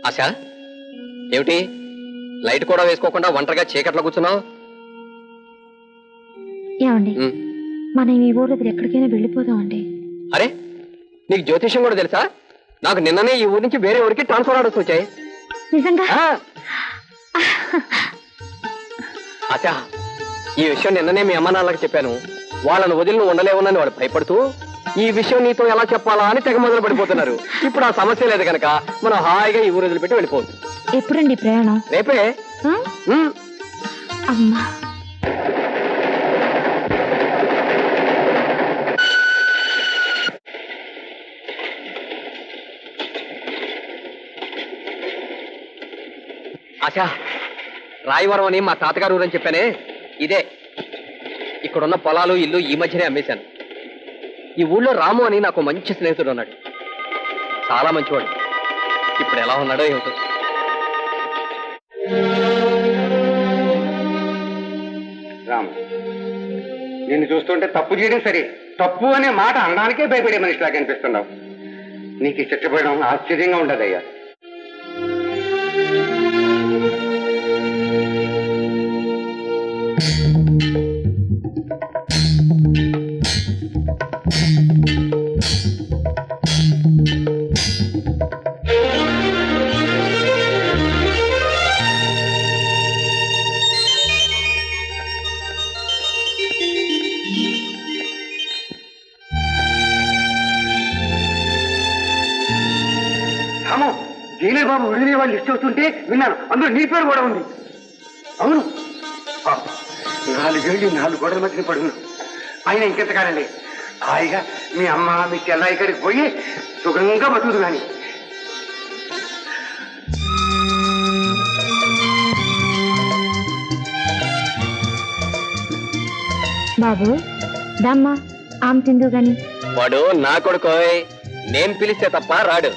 ఆశ, ఏమిటి లైట్ కూడా వేసుకోకుండా ఒంటరిగా చీకట్లో కూర్చున్నావు? ఏమండి, మనం ఈ ఊరు ఎక్కడికైనా వెళ్ళిపోదామండి. అరే, నీకు జ్యోతిష్యం కూడా తెలుసా? నాకు నిన్ననే ఈ ఊరి నుంచి వేరే ఊరికి ట్రాన్స్ఫర్ ఆర్డర్స్ వచ్చాయి. నిజంగా? ఆశ, ఈ విషయం నిన్ననే మీ అమ్మ నాన్నలకు చెప్పాను. వాళ్ళను వదిలి నువ్వు ఉండలేవునని వాళ్ళు భయపడుతూ ఈ విషయం నీతో ఎలా చెప్పాలా అని తెగ మొదలు పడిపోతున్నారు. ఇప్పుడు ఆ సమస్య లేదు కనుక మనం హాయిగా ఈ ఊరు వదిలిపెట్టి వెళ్ళిపోవచ్చు. ఎప్పుడండి ప్రయాణం? రేపే. అమ్మా, ఆశా, రాయవరం అని మా తాతగారు ఊరని చెప్పానే, ఇదే. ఇక్కడున్న పొలాలు ఇల్లు ఈ మధ్యనే అమ్మేశాను. ఈ ఊళ్ళో రాము అని నాకు మంచి స్నేహితుడు ఉన్నాడు, చాలా మంచివాడు. ఇప్పుడు ఎలా ఉన్నాడో ఏమిటో. రాము, నిన్ను చూస్తుంటే తప్పు చేయడం సరే, తప్పు అనే మాట అనడానికే భయపడే మనిషిలాగా అనిపిస్తున్నావు. నీకు ఈ శిక్ష పడడం ఆశ్చర్యంగా ఉండదయ్యా. రాము, జైలర్ బాబు విడుదల వాళ్ళు లిస్ట్ అవుతుంటే విన్నాను, అందులో నీ పేరు కూడా ఉంది. అవును, 4 ఏళ్ళు 4 గోడల మధ్యన పడున్నావు. ఆయన ఇంకెంతకాలండి, హాయిగా మీ అమ్మ మీ చెల్లాయి ఇక్కడికి పోయి సుఖంగా బతుకుదు. కానీ బాబు దమ్మా ఆమె తిందు గాని. వాడు నా కొడుకోయ్, నేను పిలిస్తే తప్ప రాడు.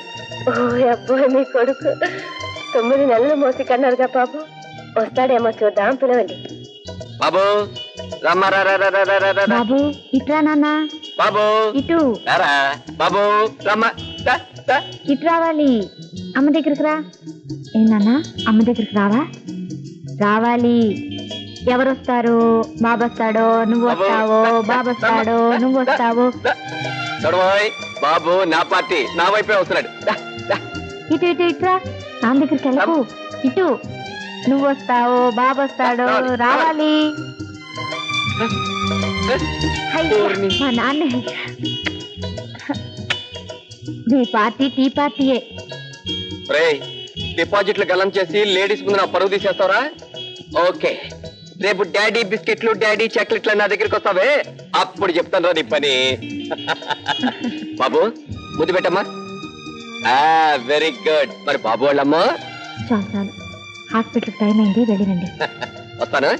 అబ్బో, మీ కొడుకు 9 నెలలు మోసి కన్నారుగా బాబు, వస్తాడేమో చూద్దాం, పిలవండి. బాబు రమ్మరా. బాబు ఇట్రా నాన్న. బాబు ఇటు రారా. బాబు రమ్మ. ఇటు రావాలి, అమ్మ దగ్గరికి రా. ఏ నాన్న, అమ్మ దగ్గరికి రావా? రావాలి. ఎవరు వస్తారు? బాబు వస్తాడో నువ్వు వస్తావో? బాబు వస్తాడో నువ్వు వస్తావో? చూడబోయ్, బాబు నా పార్టీ, నా వైపే వస్తున్నాడు. ఇటు ఇటు ఇట్రా, నాన్న దగ్గరికి వెళ్ళకు. ఇటు నువ్వు వస్తావో బాబు వస్తాడో? రావాలి. మా నాన్న మీ పార్టీ టీ పార్టీయే. డిపాజిట్లు గల్లం చేసి లేడీస్ ముందు నా పరువు తీసేస్తావరా? ఓకే, రేపు డాడీ బిస్కెట్లు డాడీ చాక్లెట్లు నా దగ్గరికి వస్తావే, అప్పుడు చెప్తాను రా నీ పని. బాబు ముద్దు పెట్టమ్మా. Very good. మరి బాబు వాళ్ళమ్మా? చాలు చాలు, హాస్పిటల్ టైం అయింది, వెళ్ళిరండి. వస్తాను,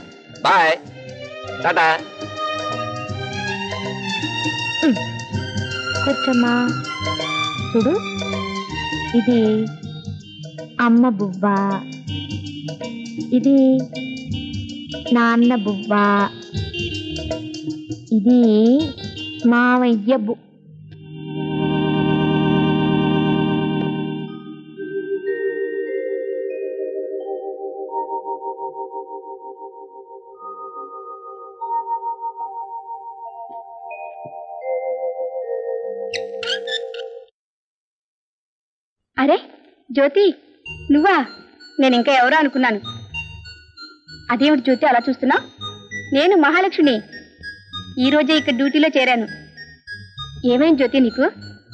బాయ్, టాటా. కూర్చోమ్మా. చూడు, ఇది అమ్మ బువ్వ, ఇది నాన్న బువ్వ, ఇది మావయ్య అరే జ్యోతి, నువ్వా? నేను ఇంకా ఎవరో అనుకున్నాను. అదేమిటి జ్యోతి అలా చూస్తున్నా? నేను మహాలక్ష్మిని, ఈ రోజే ఇక్కడ డ్యూటీలో చేరాను. ఏమైంది జ్యోతి నీకు?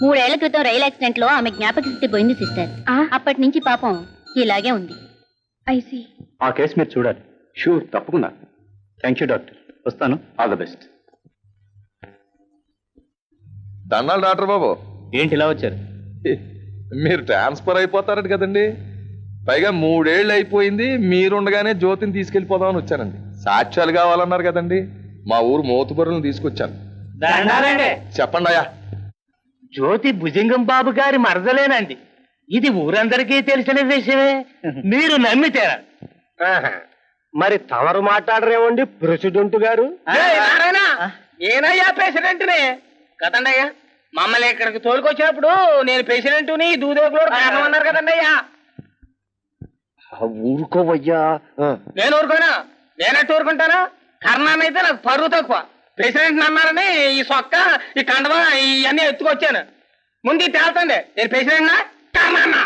3 ఏళ్ల క్రితం రైలు యాక్సిడెంట్ లో ఆమె జ్ఞాపక శక్తి పోయింది సిస్టర్. అప్పటి నుంచి పాపం ఇలాగే ఉంది. ఐసి, ఆ కేసు మీరు చూడాలి. షూర్, తప్పకుండా. థ్యాంక్ యూ డాక్టర్, వస్తాను. All the best. దండాలు డాక్టర్ బాబు. ఏంటి ఇలా వచ్చారు? మీరు ట్రాన్స్ఫర్ అయిపోతారట కదండి, పైగా 3 ఏళ్ళు అయిపోయింది. మీరుండగానే జ్యోతిని తీసుకెళ్లిపోదామని వచ్చానండి. సాక్ష్యాలు కావాలన్నారు కదండి, మా ఊరు మోతుబరులను తీసుకొచ్చాను. చెప్పండి అయ్యా. జ్యోతి భుజంగం బాబు గారి మరదలేనండి. ఇది ఊరందరికీ తెలిసిన విషయమే, మీరు నమ్మితేరా? మరి తమరు మాట్లాడరేమండి ప్రెసిడెంట్ గారు? నేనయ్యా ప్రెసిడెంట్నే కదండి అయ్యా. మమ్మల్ని ఇక్కడికి తోలుకొచ్చినప్పుడు నేను ప్రెసిడెంట్ని దూదేకులో కారణం అన్నారు కదండి అయ్యా. ఊరుకోవయ్యా. నేను ఊరుకోనా? నేనట్టు ఊరుకుంటానా? కర్ణాన్నైతే నాకు పరువు తక్కువ. ప్రెసిడెంట్ అన్నారని ఈ సొక్క, ఈ కండవ ఇవన్నీ ఎత్తుకొచ్చాను. ముందు తేల్తండి, నేను ప్రెసిడెంట్నా కర్ణాన్నా?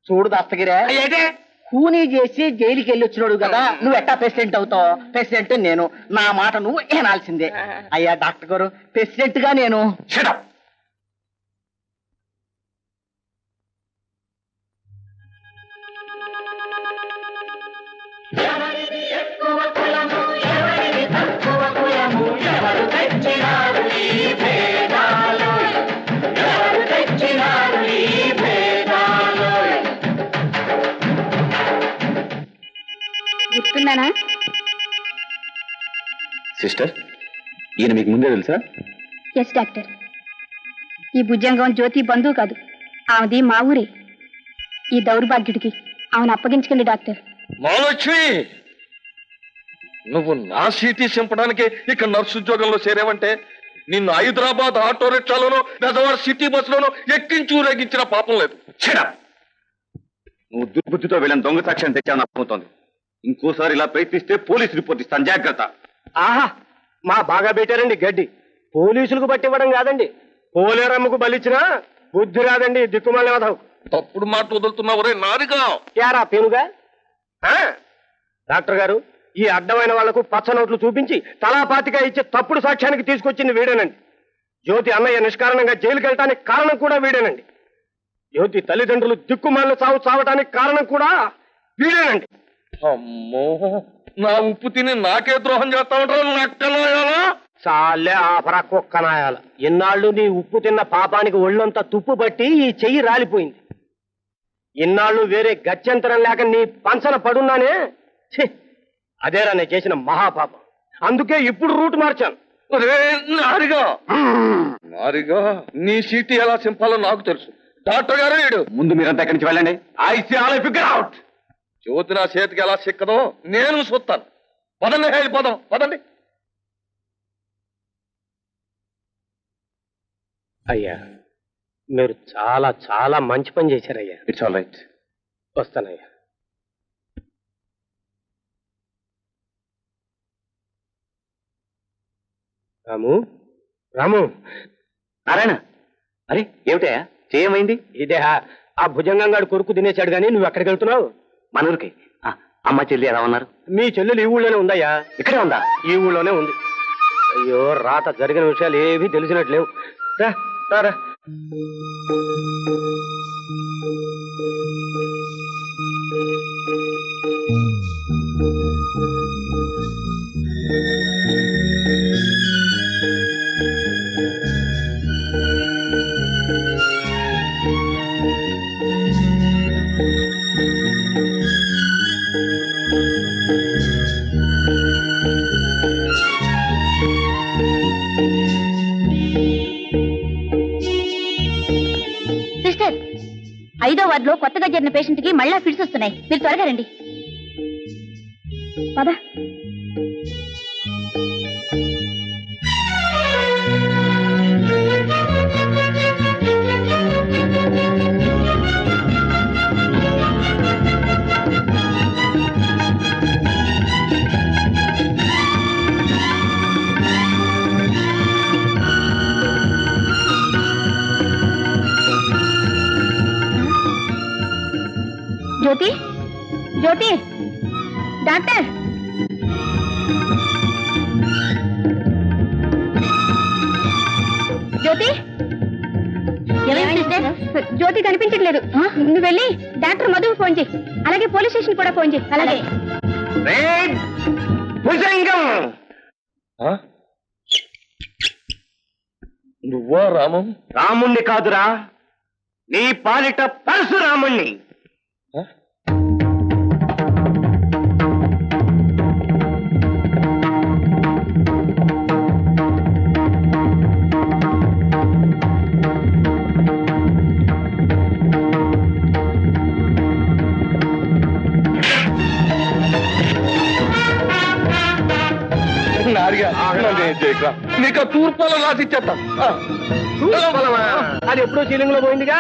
చూడు దస్తగిరే, అయితే కూనీ చేసి జైలుకి వెళ్ళి వచ్చినాడు కదా, నువ్వు ఎట్టా ప్రెసిడెంట్ అవుతావు? ప్రెసిడెంట్ నేను, నా మాట నువ్వు ఏనాల్సిందే. అయ్యా డాక్టర్ గారు, ప్రెసిడెంట్ గా నేను గుర్తున్నానా? సిస్టర్, ఈయన మీకు ముందే తెలుసా? Yes doctor. ఈ భుజంగం జ్యోతి బంధువు కాదు, ఆమెది మా ఊరే. ఈ దౌర్భాగ్యుడికి ఆమెను అప్పగించకండి డాక్టర్. మహాలక్ష్మి, నువ్వు నా సీటీ చింపడానికి ఇక్కడ నర్సు ఉద్యోగంలో చేరావంటే నిన్ను హైదరాబాద్ ఆటో రిక్షాలోనో పెద్దవాడు సిటీ బస్సులోనో ఎక్కించి ఊరేగించిన పాపం లేదు. నువ్వు దుర్బుద్ధితో వెళ్ళిన దొంగ సాక్ష్యం తెచ్చాను అర్థమవుతోంది. ఇంకోసారి ఇలా ప్రయత్నిస్తే పోలీసు రిపోర్ట్ ఇస్తాను, జాగ్రత్త. ఆహా, మా బాగా పెట్టారండి గడ్డి. పోలీసులకు పట్టివ్వడం కాదండి, పోలేరమ్మకు బలిచ్చినా బుద్ధి రాదండి దిక్కుమాలి వదవు. తప్పుడు మాట వదులుతున్నావు రే నారిగా. యారా పెనుగా? డాక్టర్ గారు, ఈ అడ్డమైన వాళ్లకు పచ్చ నోట్లు చూపించి తలాపాతిగా ఇచ్చే తప్పుడు సాక్ష్యానికి తీసుకొచ్చింది వీడేనండి. జ్యోతి అన్నయ్య నిష్కారణంగా జైలుకి వెళ్ళటానికి కారణం కూడా వీడేనండి. జ్యోతి తల్లిదండ్రులు దిక్కుమాలిన చావటానికి కారణం కూడా వీడేనండి. అమ్మో, నా ఉప్పు తిని నాకే ద్రోహం చేస్తా ఉంటారు నక్కలాయాలా? చాలే ఆపరా కుక్కనాయాల. ఇన్నాళ్ళు నీ ఉప్పు తిన్న పాపానికి ఒళ్ళంతా తుప్పు పట్టి ఈ చెయ్యి రాలిపోయింది. ఇన్నాళ్ళు వేరే గత్యంతరం లేక నీ పంచన పడున్నానే. అదేరా నేను చేసిన మహాపాపం. అందుకే ఇప్పుడు రూట్ మార్చాను. నారిగా, నీ సీటీ ఎలా చింపాలో నాకు తెలుసు. డాక్టర్ గారు వీడు. ముందు మీరంతా ఎక్కడి నుంచి వెళ్ళండి. అవుట్. జ్యోతి నా చేతికి ఎలా చిక్కదో నేను చూస్తాను. పదండి, వెళ్ళిపోదాం, పదండి. అయ్యా, మీరు చాలా చాలా మంచి పని చేశారయ్యా. It's all right. వస్తానయ్యా. రాము, రాము. నారాయణ, అరే ఏమిటయా చేయమైంది? ఇదే ఆ భుజంగంగాడు కొరుకు తినేశాడు గానీ నువ్వు ఎక్కడికి వెళ్తున్నావు? మన ఊరికి. అమ్మ చెల్లి ఎలా ఉన్నారు? మీ చెల్లెలు ఈ ఊళ్ళోనే ఉందయ్యా. ఇక్కడే ఉందా? ఈ ఊళ్ళోనే ఉంది. అయ్యో, రాత జరిగిన విషయాలు ఏమీ తెలిసినట్లేవు. రా రా. సిస్టర్, 5వ వార్డులో కొత్తగా చేరిన పేషెంట్ కి మళ్ళా ఫిట్స్ వస్తున్నాయి. మీరు త్వరగా రండి. పద. జ్యోతి, జ్యోతి, డాక్టర్. జ్యోతి, జ్యోతి కనిపించట్లేదు. నువ్వు వెళ్ళి డాక్టర్ మధుకు ఫోన్ చేయి, అలాగే పోలీస్ స్టేషన్ కూడా ఫోన్ చేయి. అలాగే. నువ్వా రామం? రాముణ్ణి కాదురా, నీ పాలిట పరశురాముణ్ణి. నీకు తూర్పాలో రాసిచ్చేస్తా. అది ఎప్పుడో సీలింగ్ లో పోయిందిగా.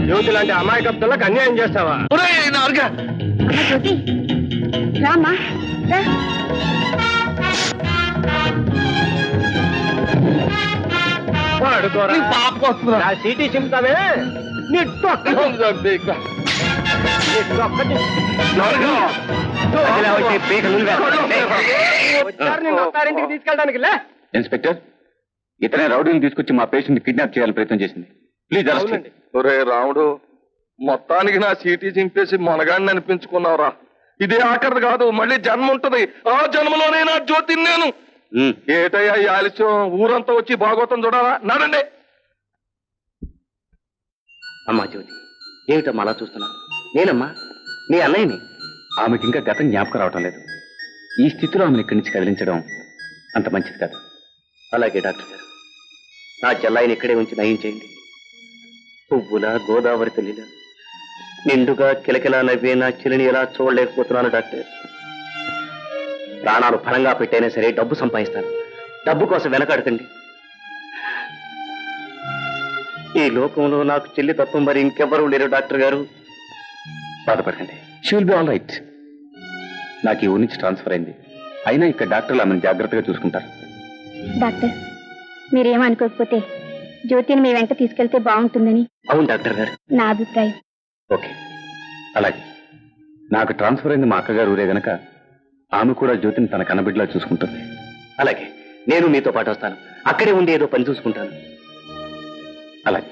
జ్యోతి లాంటి అమాయకత్తులకు అన్యాయం చేస్తావా? అమ్మ జ్యోతి రామ్మా రా. పడుకోరా. నా సీటీ చింపుతావే నీ డొక్కటి. వచ్చారు నిన్ను అత్తారింటికి తీసుకెళ్ళడానికి లే. ఇన్స్పెక్టర్, ఇతనే రౌడీని తీసుకొచ్చి మా పేషెంట్ కిడ్నాప్ చేయాలని ప్రయత్నం చేసింది. ప్లీజ్ అవునండి. ఒరే రాముడు, మొత్తానికి నా సీటీ చింపేసి మొనగాడిని అనిపించుకున్నావురా. ఇదే ఆఖరిది కాదు, మళ్ళీ జన్మ ఉంటది. ఆ జన్మలోనే నా జ్యోతిని నేను. ఏటయ్యా ఈ ఆలస్యం? ఊరంతా వచ్చి భాగవతం చూడాలా? నడండి. అమ్మా జ్యోతి, ఏమిటమ్మా అలా చూస్తున్నావు? నేనమ్మా నీ అన్నయ్యని. ఆమెకి ఇంకా గతం జ్ఞాపకం రావటం లేదు. ఈ స్థితిలో ఆమెను ఇక్కడి నుంచి కదిలించడం అంత మంచిది కాదు. అలాగే డాక్టర్ గారు, నా చెల్లాయిని ఇక్కడే ఉంచి నయం చేయండి. పువ్వుల గోదావరి తల్లిలా నిండుగా కిలకిలా నవ్వే నా చెల్లిని ఎలా చూడలేకపోతున్నాను డాక్టర్. ప్రాణాలు ఫలంగా పెట్టైనా సరే డబ్బు సంపాదిస్తాను. డబ్బు కోసం వెనకాడకండి. ఈ లోకంలో నాకు చెల్లి తప్ప మరి ఇంకెవ్వరూ లేరు డాక్టర్ గారు. బాధపడకండి, she will be all right. నాకు ఈ ఊరి నుంచి ట్రాన్స్ఫర్ అయింది. అయినా ఇక్కడ డాక్టర్లు ఆమెను జాగ్రత్తగా చూసుకుంటారు. డాక్టర్ మీరేమనుకోకపోతే జ్యోతిని మీ వెంట తీసుకెళ్తే బాగుంటుందని అవును డాక్టర్ గారు, నా అభిప్రాయం. ఓకే అలాగే. నాకు ట్రాన్స్ఫర్ అయింది మా అక్కగారు ఊరే గనక ఆమె కూడా జ్యోతిని తన కన్నబిడ్డలా చూసుకుంటుంది. అలాగే నేను మీతో పాటు వస్తాను. అక్కడే ఉండి ఏదో పని చూసుకుంటాను. అలాగే.